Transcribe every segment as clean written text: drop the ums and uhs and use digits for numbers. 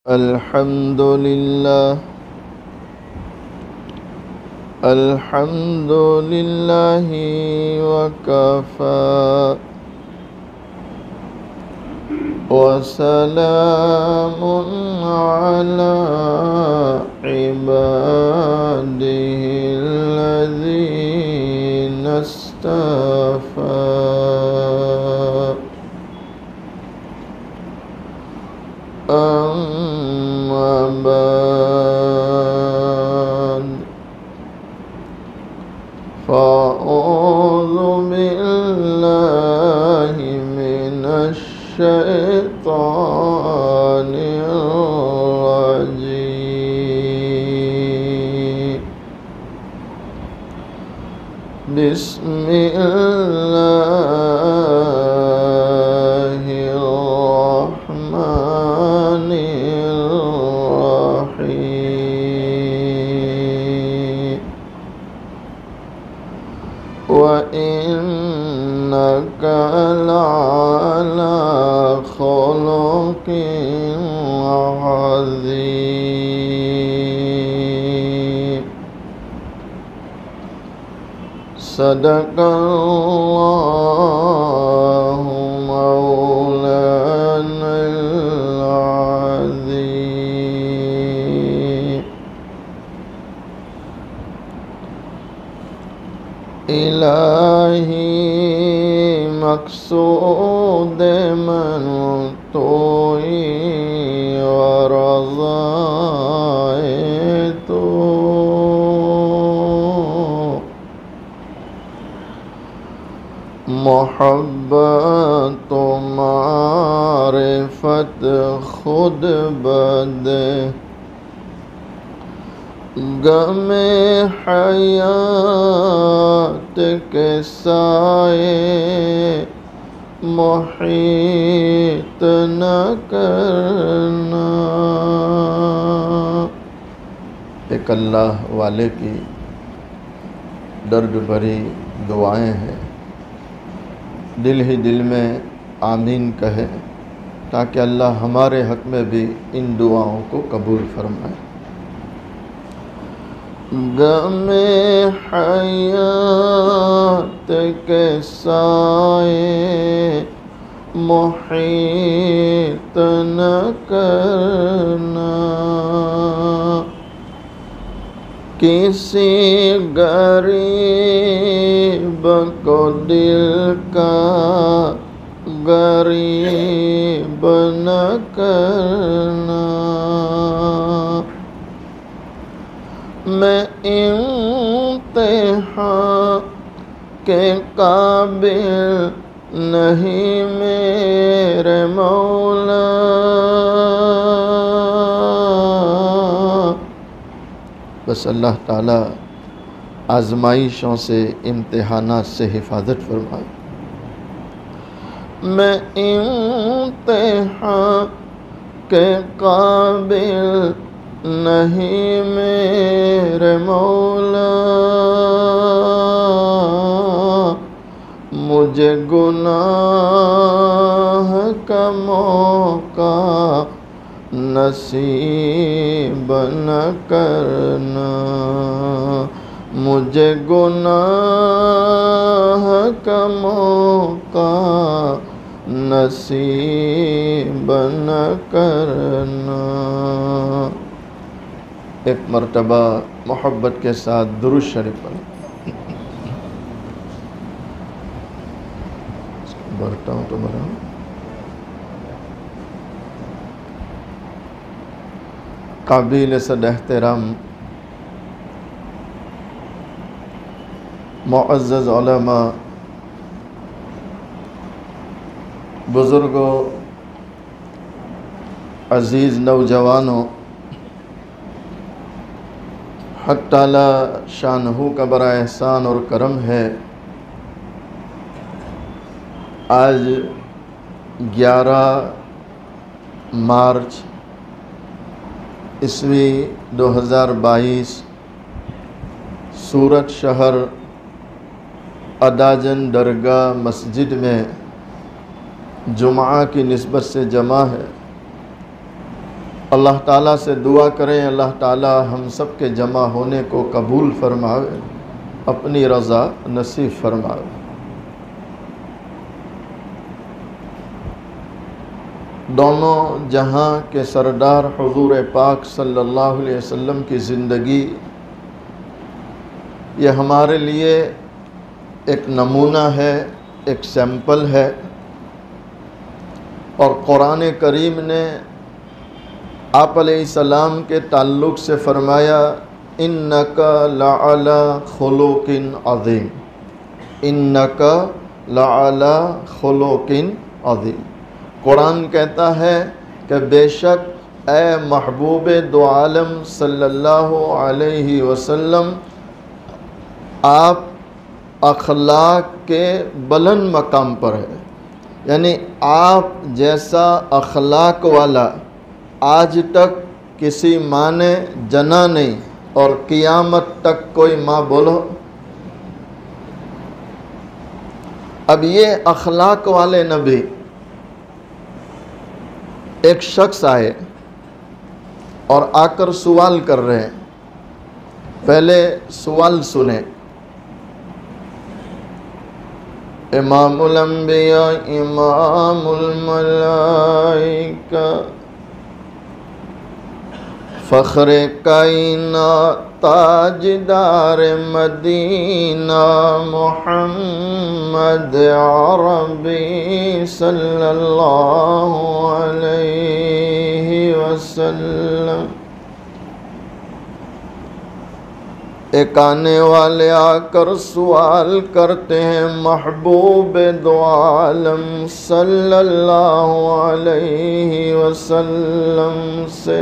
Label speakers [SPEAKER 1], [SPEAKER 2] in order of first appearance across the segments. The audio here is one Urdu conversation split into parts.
[SPEAKER 1] الحمد لله الحمد لله وكفى وسلام على عباده الذين اصطفى أما بعد فأعوذ بالله من الشيطان الرجيم بسم الله الرحمن الرحيم وإنك لعلى خلق عظيم صدق الله مولانا العظيم الہی مقصود من توئی ورضائے تو محبت و معرفت خود بدے غم حیات کے سائے محیط نہ کرنا۔ ایک اللہ والے کی درد بھری دعائیں ہیں، دل ہی دل میں آمین کہے تاکہ اللہ ہمارے حق میں بھی ان دعاؤں کو قبول فرمائے۔ غم حیات کے سائے محیط نہ کرنا، کسی غریب کو دل کا غریب نہ کرنا۔ میں امتحان کے قابل نہیں میرے مولا، بس اللہ تعالیٰ آزمائشوں سے، امتحانات سے حفاظت فرمائے۔ میں امتحان کے قابل نہیں میرے مولا، مجھے گناہ کا موقع نصیب نہ کرنا، مجھے گناہ کا موقع نصیب نہ کرنا۔ ایک مرتبہ محبت کے ساتھ درود شریف پڑھیں۔ بڑھتا ہوں تو بڑھا قابل صد احترام معزز علماء، بزرگوں، عزیز نوجوانوں، حق تعالی شانہ کا بڑا احسان اور کرم ہے، آج 11 مارچ عیسوی 2022 سورت شہر اداجن درگاہ مسجد میں جمعہ کی نسبت سے جمع ہے۔ اللہ تعالیٰ سے دعا کریں اللہ تعالیٰ ہم سب کے جمع ہونے کو قبول فرمائے، اپنی رضا نصیب فرمائے۔ دونوں جہاں کے سردار حضور پاک صلی اللہ علیہ وسلم کی زندگی یہ ہمارے لیے ایک نمونہ ہے، ایک سیمپل ہے، اور قرآن کریم نے آپ علیہ السلام کے تعلق سے فرمایا اِنَّكَ لَعَلَىٰ خُلُقٍ عَظِيمٍ، اِنَّكَ لَعَلَىٰ خُلُقٍ عَظِيمٍ۔ قرآن کہتا ہے کہ بے شک اے محبوب دو عالم صلی اللہ علیہ وسلم آپ اخلاق کے بلند مقام پر ہے، یعنی آپ جیسا اخلاق والا آج تک کسی ماں نے جنا نہیں، اور قیامت تک کوئی ماں بولو۔ اب یہ اخلاق والے نبی، ایک شخص آئے اور آ کر سوال کر رہے ہیں، پہلے سوال سنیں۔ امام الانبیاء امام الملائکہ فخر کائنات تاجدار مدینہ محمد عربی صلی اللہ علیہ وسلم۔ ایک آنے والے آ کر سوال کرتے ہیں محبوب دو عالم صلی اللہ علیہ وسلم سے،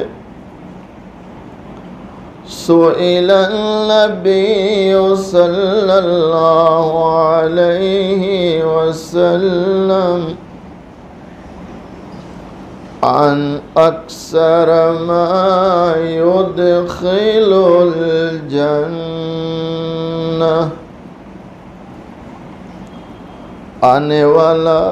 [SPEAKER 1] سئل النبی صلی اللہ علیہ وسلم عن اکثر ما يدخل الجنہ، آنے والا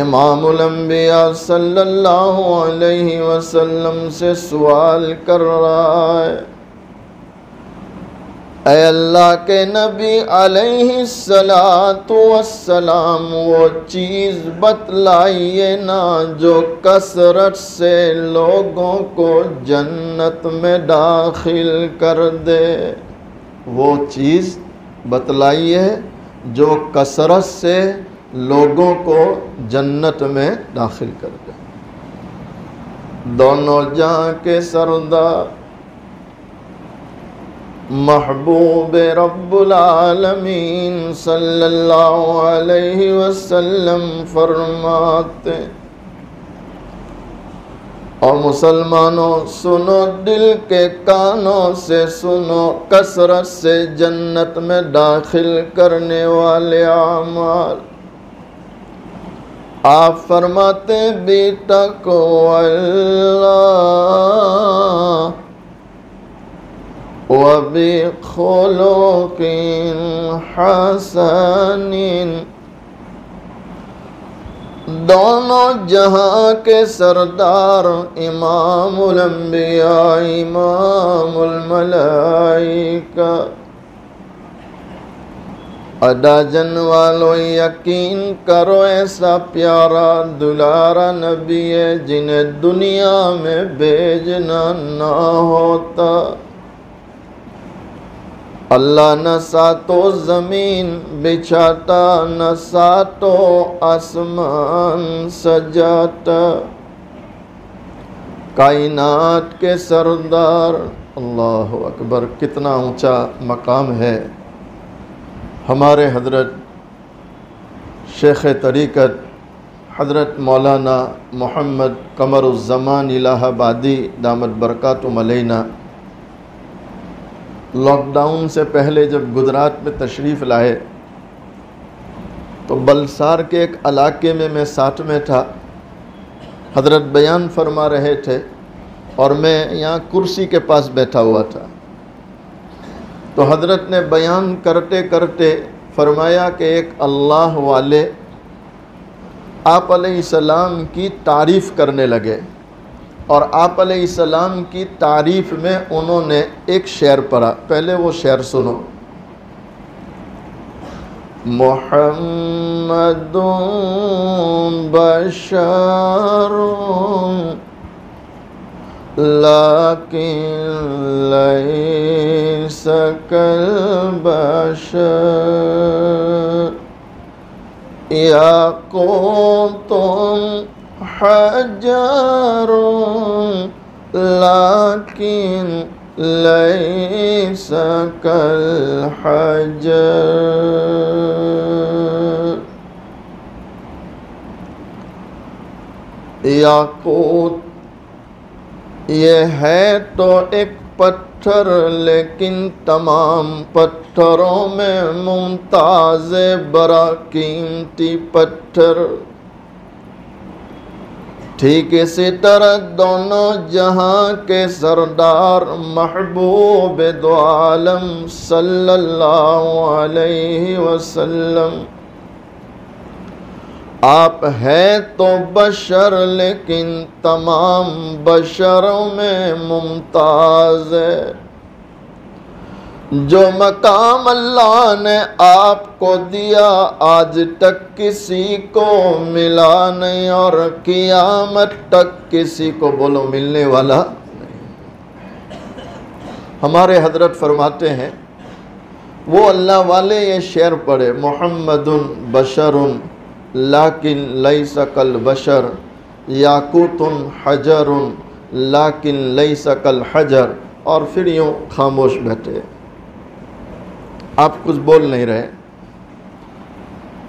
[SPEAKER 1] امام الانبیاء صلی اللہ علیہ وسلم سے سوال کر رہا ہے، اے اللہ کے نبی علیہ السلام وہ چیز بتلائیے نا جو کثرت سے لوگوں کو جنت میں داخل کر دے، وہ چیز بتلائیے جو کثرت سے لوگوں کو جنت میں داخل کر دے۔ دونوں جہاں کے سردار محبوب رب العالمین صلی اللہ علیہ وسلم فرماتے، اور مسلمانوں سنو دل کے کانوں سے سنو، کثرت سے جنت میں داخل کرنے والے اعمال، آپ فرماتے بی تقوی اللہ وبخلق حسن، دونوں جہاں کے سردار امام الانبیاء امام الملائکہ، ادا جن والو یقین کرو ایسا پیارا دلارا نبی ہے جنہیں دنیا میں بھیجنا نہ ہوتا، اللہ نہ ساتوں زمین بچھاتا نہ ساتوں آسمان سجاتا، کائنات کے سردار، اللہ اکبر، کتنا اونچا مقام ہے۔ ہمارے حضرت شیخ طریقت حضرت مولانا محمد قمر الزمان الہ آبادی دامت برکاتہم علینا لاک ڈاؤن سے پہلے جب گجرات میں تشریف لائے تو بلسار کے ایک علاقے میں ساتھ میں تھا، حضرت بیان فرما رہے تھے اور میں یہاں کرسی کے پاس بیٹھا ہوا تھا، تو حضرت نے بیان کرتے کرتے فرمایا کہ ایک اللہ والے آپ علیہ السلام کی تعریف کرنے لگے اور آپ علیہ السلام کی تعریف میں انہوں نے ایک شعر پڑھا، پہلے وہ شعر سنو۔ محمد بشر لیکن لیس کالبشر یاقوت حجر لیکن لیس کالحجر۔ یاقوت یہ ہے تو ایک پتھر، لیکن تمام پتھروں میں ممتاز بڑا قیمتی پتھر۔ ٹھیک اسی طرح دونوں جہاں کے سردار محبوب دو عالم صلی اللہ علیہ وسلم، آپ ہیں تو بشر لیکن تمام بشروں میں ممتاز ہے۔ جو مقام اللہ نے آپ کو دیا آج تک کسی کو ملا نہیں، اور قیامت تک کسی کو بولو ملنے والا نہیں۔ ہمارے حضرت فرماتے ہیں وہ اللہ والے یہ شعر پڑھے، محمد بشر لیکن لیس کالبشر یاقوت حجر لیکن لیس کالحجر، اور پھر یوں خاموش بیٹھے، آپ کچھ بول نہیں رہے۔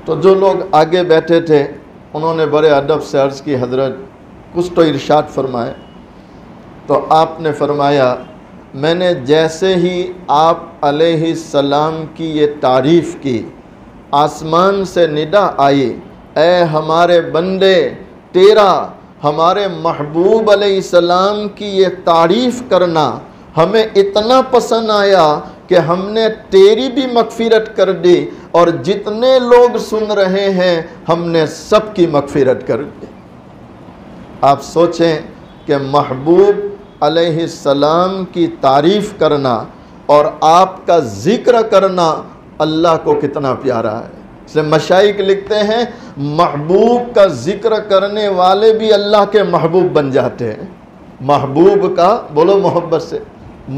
[SPEAKER 1] تو جو لوگ آگے بیٹھے تھے انہوں نے بڑے ادب سے عرض کی، حضرت کچھ تو ارشاد فرمائے۔ تو آپ نے فرمایا میں نے جیسے ہی آپ علیہ السلام کی یہ تعریف کی، آسمان سے ندا آئی، اے ہمارے بندے، تیرا ہمارے محبوب علیہ السلام کی یہ تعریف کرنا ہمیں اتنا پسند آیا کہ ہم نے تیری بھی مغفرت کر دی، اور جتنے لوگ سن رہے ہیں ہم نے سب کی مغفرت کر دی۔ آپ سوچیں کہ محبوب علیہ السلام کی تعریف کرنا اور آپ کا ذکر کرنا اللہ کو کتنا پیارا ہے۔ اس لیے مشائخ لکھتے ہیں محبوب کا ذکر کرنے والے بھی اللہ کے محبوب بن جاتے ہیں۔ محبوب کا، بولو محبت سے،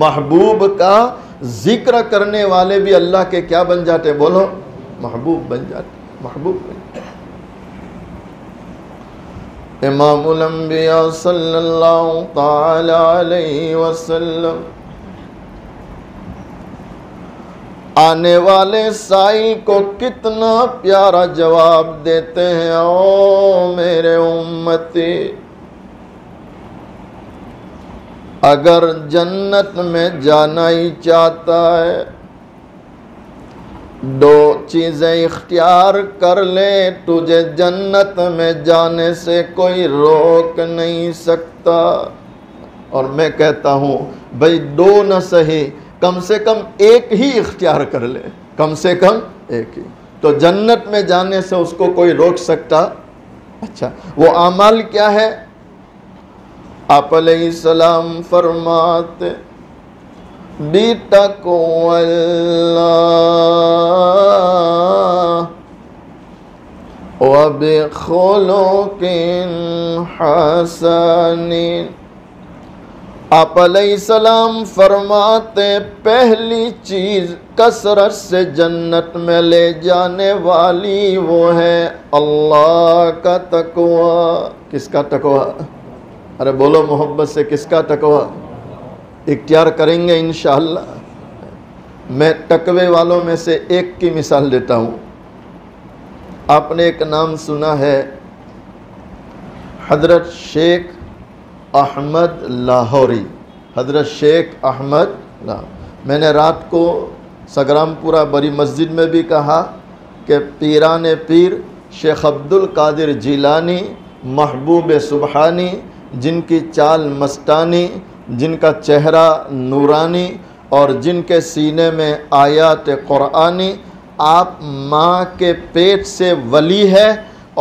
[SPEAKER 1] محبوب کا ذکر کرنے والے بھی اللہ کے کیا بن جاتے ہیں؟ بولو محبوب بن جاتے، محبوب بن جاتے۔ امام الانبیاء صلی اللہ تعالی علیہ وسلم آنے والے سائل کو کتنا پیارا جواب دیتے ہیں، او میرے امتی، اگر جنت میں جانا ہی چاہتا ہے دو چیزیں اختیار کر لے، تجھے جنت میں جانے سے کوئی روک نہیں سکتا۔ اور میں کہتا ہوں بھئی دو نہ صحیح، کم سے کم ایک ہی اختیار کر لے، کم سے کم ایک ہی، تو جنت میں جانے سے اس کو کوئی روک سکتا۔ اچھا وہ اعمال کیا ہے؟ آپ علیہ السلام فرماتے بِتَقْوَى اللَّهِ وَبِخُلُقٍ حَسَنٍ۔ آپ علیہ السلام فرماتے پہلی چیز کثرت سے جنت میں لے جانے والی وہ ہے اللہ کا تقوی۔ کس کا تقوی؟ ارے بولو محبت سے، کس کا تقوی؟ اختیار کریں گے انشاءاللہ۔ میں تقوی والوں میں سے ایک کی مثال دیتا ہوں۔ آپ نے ایک نام سنا ہے، حضرت شیخ احمد لاہوری، حضرت شیخ احمد لاہوری۔ میں نے رات کو سگرام پورہ بڑی مسجد میں بھی کہا کہ پیران پیر شیخ عبد القادر جیلانی محبوب سبحانی، جن کی چال مستانی، جن کا چہرہ نورانی، اور جن کے سینے میں آیات قرآنی، آپ ماں کے پیٹ سے ولی ہے،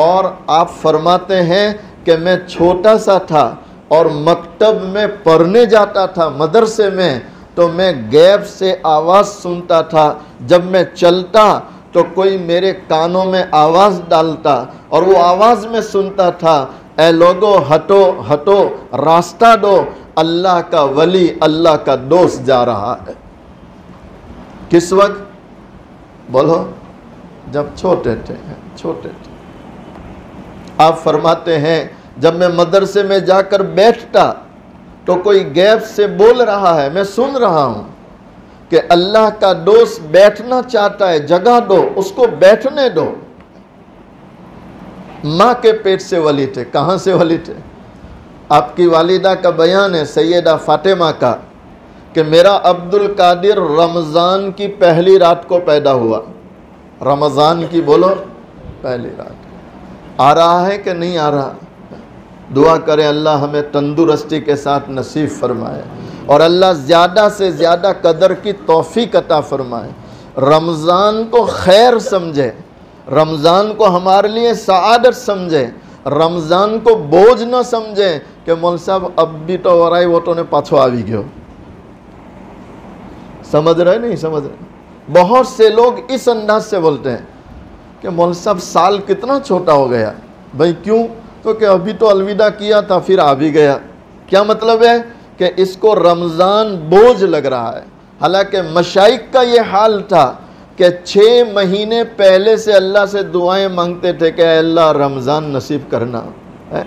[SPEAKER 1] اور آپ فرماتے ہیں کہ میں چھوٹا سا تھا اور مکتب میں پڑھنے جاتا تھا مدرسے میں تو میں غیب سے آواز سنتا تھا، جب میں چلتا تو کوئی میرے کانوں میں آواز ڈالتا اور وہ آواز میں سنتا تھا، اے لوگو ہٹو ہٹو راستہ دو، اللہ کا ولی اللہ کا دوست جا رہا ہے۔ کس وقت؟ بولو، جب چھوٹے تھے۔ آپ فرماتے ہیں جب میں مدرسے میں جا کر بیٹھتا تو کوئی غیب سے بول رہا ہے، میں سن رہا ہوں کہ اللہ کا دوست بیٹھنا چاہتا ہے، جگہ دو اس کو، بیٹھنے دو۔ ماں کے پیٹ سے ولی تھے۔ کہاں سے ولی تھے؟ آپ کی والدہ کا بیان ہے، سیدہ فاطمہ کا، کہ میرا عبد القادر رمضان کی پہلی رات کو پیدا ہوا۔ رمضان کی بولو پہلی رات۔ آ رہا ہے کہ نہیں آ رہا؟ دعا کریں اللہ ہمیں تندرستی کے ساتھ نصیب فرمائے اور اللہ زیادہ سے زیادہ قدر کی توفیق عطا فرمائے۔ رمضان کو خیر سمجھے، رمضان کو ہمارے لیے سعادت سمجھے، رمضان کو بوجھ نہ سمجھے کہ مول صاحب اب بھی تو ہو رہا ہے، وہ تو نے پاچھو آوی گئے۔ سمجھ رہے نہیں سمجھ رہے؟ بہت سے لوگ اس انداز سے بولتے ہیں کہ مول صاحب سال کتنا چھوٹا ہو گیا۔ بھائی کیوں؟ تو کہ ابھی تو الوداع کیا تھا پھر آ بھی گیا۔ کیا مطلب ہے؟ کہ اس کو رمضان بوجھ لگ رہا ہے۔ حالانکہ مشائخ کا یہ حال تھا کہ 6 مہینے پہلے سے اللہ سے دعائیں مانگتے تھے کہ اے اللہ رمضان نصیب کرنا،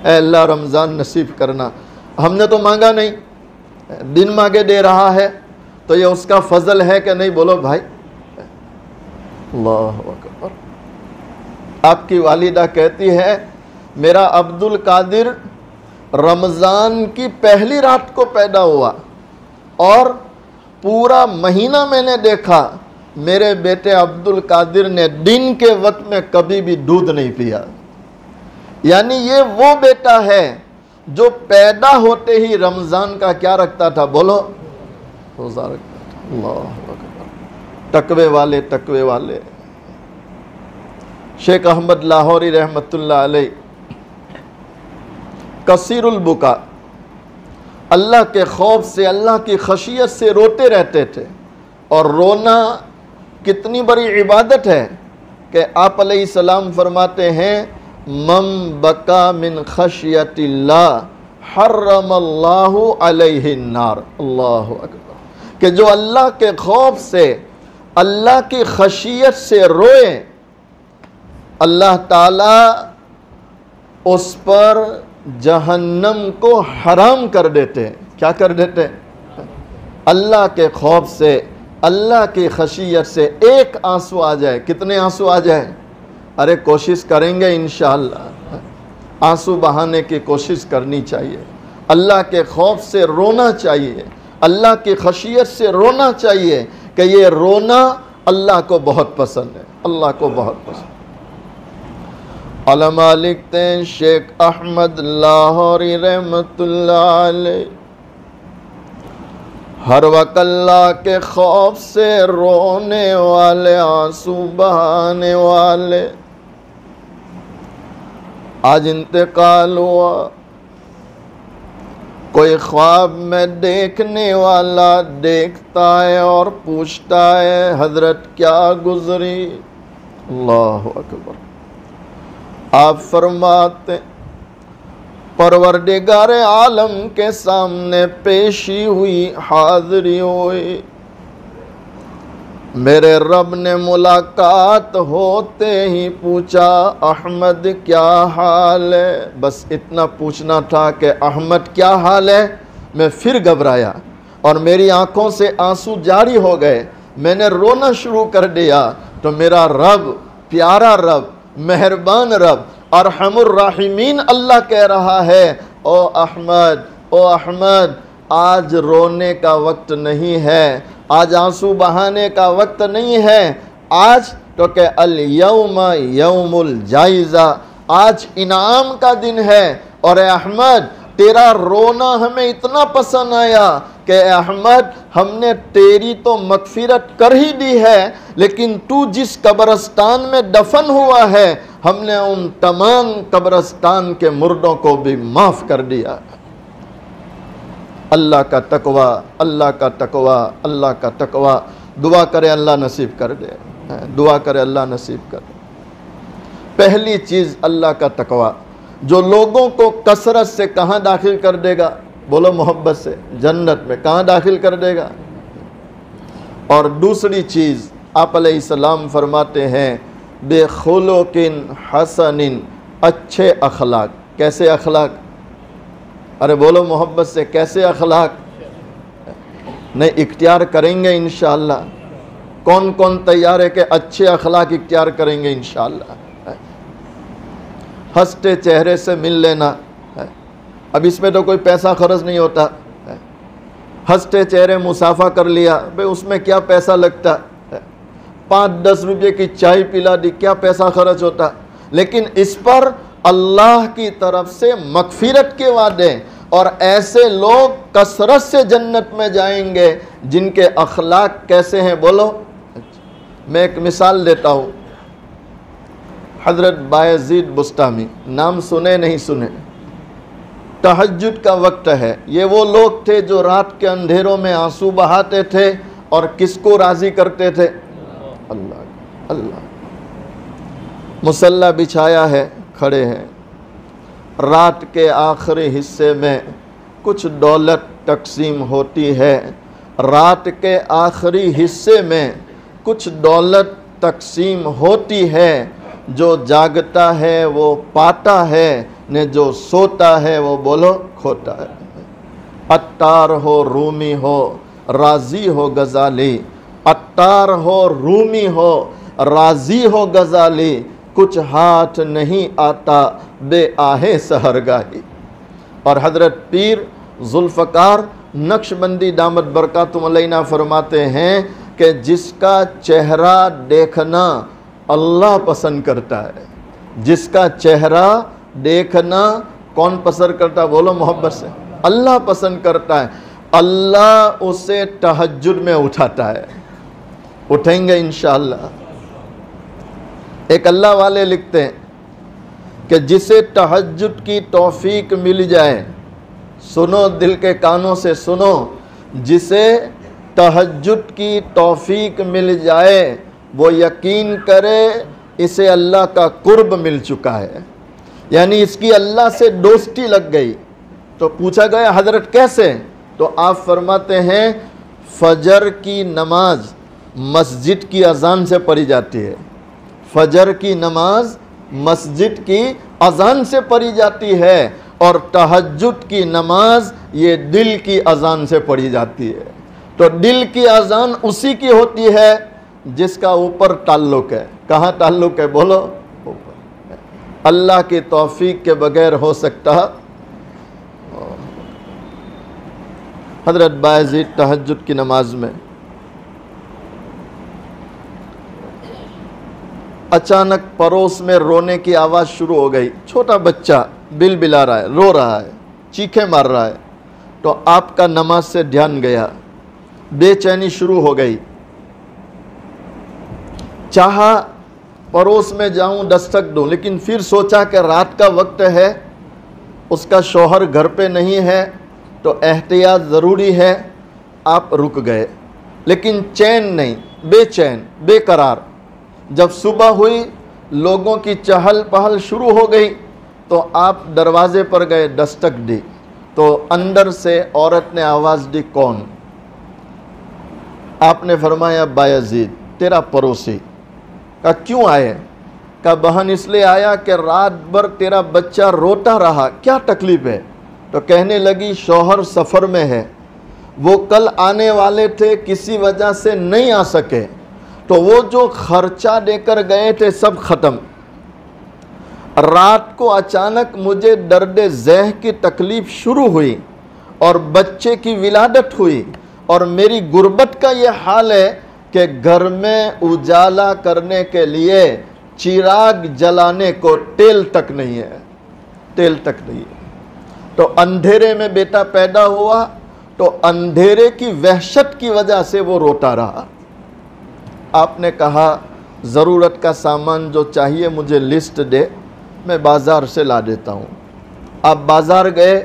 [SPEAKER 1] اے اللہ رمضان نصیب کرنا۔ ہم نے تو مانگا نہیں، دن مانگے دے رہا ہے، تو یہ اس کا فضل ہے کہ نہیں؟ بولو بھائی۔ اللہ اکبر۔ آپ کی والدہ کہتی ہے میرا عبد القادر رمضان کی پہلی رات کو پیدا ہوا اور پورا مہینہ میں نے دیکھا میرے بیٹے عبد القادر نے دن کے وقت میں کبھی بھی دودھ نہیں پیا۔ یعنی یہ وہ بیٹا ہے جو پیدا ہوتے ہی رمضان کا کیا رکھتا تھا؟ بولو، روزہ رکھتا تھا۔ اللہ اکبر۔ تقوی والے، تقوی والے۔ شیخ احمد لاہوری رحمت اللہ علیہ کثیر البکا، اللہ کے خوف سے، اللہ کی خشیت سے روتے رہتے تھے۔ اور رونا کتنی بڑی عبادت ہے کہ آپ علیہ السلام فرماتے ہیں من بکا من خشیت اللہ حرم اللہ علیہ النار۔ اللہ اکبر۔ کہ جو اللہ کے خوف سے، اللہ کی خشیت سے روئے، اللہ تعالیٰ اس پر جہنم کو حرام کر دیتے ہیں۔ کیا کر دیتے ہیں؟ اللہ کے خوف سے، اللہ کی خشیت سے ایک آنسو آ جائے، کتنے آنسو آ جائے؟ ارے کوشش کریں گے انشاءاللہ، آنسو بہانے کی کوشش کرنی چاہیے۔ اللہ کے خوف سے رونا چاہیے، اللہ کی خشیت سے رونا چاہیے کہ یہ رونا اللہ کو بہت پسند ہے، اللہ کو بہت پسند ہے۔ علماء لکھتے ہیں شیخ احمد لاہوری رحمت اللہ علیہ ہر وقت اللہ کے خوف سے رونے والے، آنسو بہانے والے۔ آج انتقال ہوا، کوئی خواب میں دیکھنے والا دیکھتا ہے اور پوچھتا ہے حضرت کیا گزری؟ اللہ اکبر۔ آپ فرماتے پروردگار عالم کے سامنے پیشی ہوئی، حاضری ہوئی، میرے رب نے ملاقات ہوتے ہی پوچھا احمد کیا حال ہے؟ بس اتنا پوچھنا تھا کہ احمد کیا حال ہے؟ میں پھر گھبرایا اور میری آنکھوں سے آنسو جاری ہو گئے، میں نے رونا شروع کر دیا تو میرا رب، پیارا رب، مہربان رب، ارحم الراحمین اللہ کہہ رہا ہے او احمد، او احمد، آج رونے کا وقت نہیں ہے، آج آنسو بہانے کا وقت نہیں ہے، آج تو کہ الیوم یوم الجائزہ، آج انعام کا دن ہے۔ اور اے احمد تیرا رونا ہمیں اتنا پسند آیا کہ اے احمد ہم نے تیری تو مغفرت کر ہی دی ہے، لیکن تو جس قبرستان میں دفن ہوا ہے ہم نے ان تمام قبرستان کے مردوں کو بھی معاف کر دیا۔ اللہ کا تقوی، اللہ کا تقوی، اللہ کا تقوی. دعا کرے اللہ نصیب کر دے، دعا کرے اللہ نصیب کر دے. پہلی چیز اللہ کا تقوی، جو لوگوں کو کثرت سے کہاں داخل کر دے گا؟ بولو محبت سے، جنت میں. کہاں داخل کر دے گا؟ اور دوسری چیز آپ علیہ السلام فرماتے ہیں بے خلق حسن، اچھے اخلاق. کیسے اخلاق؟ ارے بولو محبت سے، کیسے اخلاق؟ نہیں اختیار کریں گے انشاءاللہ. کون کون تیار ہے کہ اچھے اخلاق اختیار کریں گے انشاءاللہ؟ ہنستے چہرے سے مل لینا. اب اس میں تو کوئی پیسہ خرچ نہیں ہوتا. ہنستے چہرے مصافحہ کر لیا، بھئی اس میں کیا پیسہ لگتا؟ 5-10 روپے کی چائے پلا دی، کیا پیسہ خرچ ہوتا؟ لیکن اس پر اللہ کی طرف سے مغفرت کے وعدے، اور ایسے لوگ کثرت سے جنت میں جائیں گے جن کے اخلاق کیسے ہیں؟ بولو. میں ایک مثال دیتا ہوں. حضرت بایزید بسطامی، نام سنے نہیں سنے؟ تہجد کا وقت ہے. یہ وہ لوگ تھے جو رات کے اندھیروں میں آنسو بہاتے تھے اور کس کو راضی کرتے تھے؟ اللہ. اللہ. مصلی بچھایا ہے، کھڑے ہیں. رات کے آخری حصے میں کچھ دولت تقسیم ہوتی ہے. رات کے آخری حصے میں کچھ دولت تقسیم ہوتی ہے. جو جاگتا ہے وہ پاتا ہے، نے جو سوتا ہے وہ بولو کھوتا ہے. عطار ہو رومی ہو راضی ہو غزالی، عطار ہو رومی ہو راضی ہو غزالی، کچھ ہاتھ نہیں آتا بے آہے سحرگاہی. اور حضرت پیر ذوالفقار نقشبندی دامت برکاتہم علینا فرماتے ہیں کہ جس کا چہرہ دیکھنا اللہ پسند کرتا ہے. جس کا چہرہ دیکھنا کون پسند کرتا ہے؟ بولو محبت سے. اللہ پسند کرتا ہے. اللہ اسے تہجد میں اٹھاتا ہے. اٹھیں گے انشاءاللہ. ایک اللہ والے لکھتے ہیں کہ جسے تہجد کی توفیق مل جائے، سنو دل کے کانوں سے سنو، جسے تہجد کی توفیق مل جائے وہ یقین کرے اسے اللہ کا قرب مل چکا ہے. یعنی اس کی اللہ سے دوستی لگ گئی. تو پوچھا گیا حضرت کیسے؟ تو آپ فرماتے ہیں فجر کی نماز مسجد کی اذان سے پڑھی جاتی ہے. فجر کی نماز مسجد کی اذان سے پڑھی جاتی ہے، اور تہجد کی نماز یہ دل کی اذان سے پڑھی جاتی ہے. تو دل کی اذان اسی کی ہوتی ہے جس کا اوپر تعلق ہے. کہاں تعلق ہے؟ بولو اوپر. اللہ کی توفیق کے بغیر ہو سکتا؟ حضرت بایزید تہجد کی نماز میں اچانک پڑوس میں رونے کی آواز شروع ہو گئی. چھوٹا بچہ بل بلا رہا ہے، رو رہا ہے، چیخیں مار رہا ہے. تو آپ کا نماز سے دھیان گیا، بے چینی شروع ہو گئی. چاہا پڑوس میں جاؤں دستک دوں، لیکن پھر سوچا کہ رات کا وقت ہے، اس کا شوہر گھر پہ نہیں ہے تو احتیاط ضروری ہے. آپ رک گئے، لیکن چین نہیں، بے چین، بے قرار. جب صبح ہوئی لوگوں کی چہل پہل شروع ہو گئی تو آپ دروازے پر گئے، دستک دی. تو اندر سے عورت نے آواز دی، کون؟ آپ نے فرمایا بایزید، تیرا پڑوسی. کہا کیوں آئے؟ کہا بہن اس لیے آیا کہ رات بھر تیرا بچہ روتا رہا، کیا تکلیف ہے؟ تو کہنے لگی شوہر سفر میں ہے، وہ کل آنے والے تھے، کسی وجہ سے نہیں آ سکے، تو وہ جو خرچہ دے کر گئے تھے سب ختم. رات کو اچانک مجھے درد ذہ کی تکلیف شروع ہوئی اور بچے کی ولادت ہوئی، اور میری غربت کا یہ حال ہے کہ گھر میں اجالا کرنے کے لیے چراغ جلانے کو تیل تک نہیں ہے، تیل تک نہیں ہے. تو اندھیرے میں بیٹا پیدا ہوا تو اندھیرے کی وحشت کی وجہ سے وہ روتا رہا. آپ نے کہا ضرورت کا سامان جو چاہیے مجھے لسٹ دے، میں بازار سے لا دیتا ہوں. آپ بازار گئے،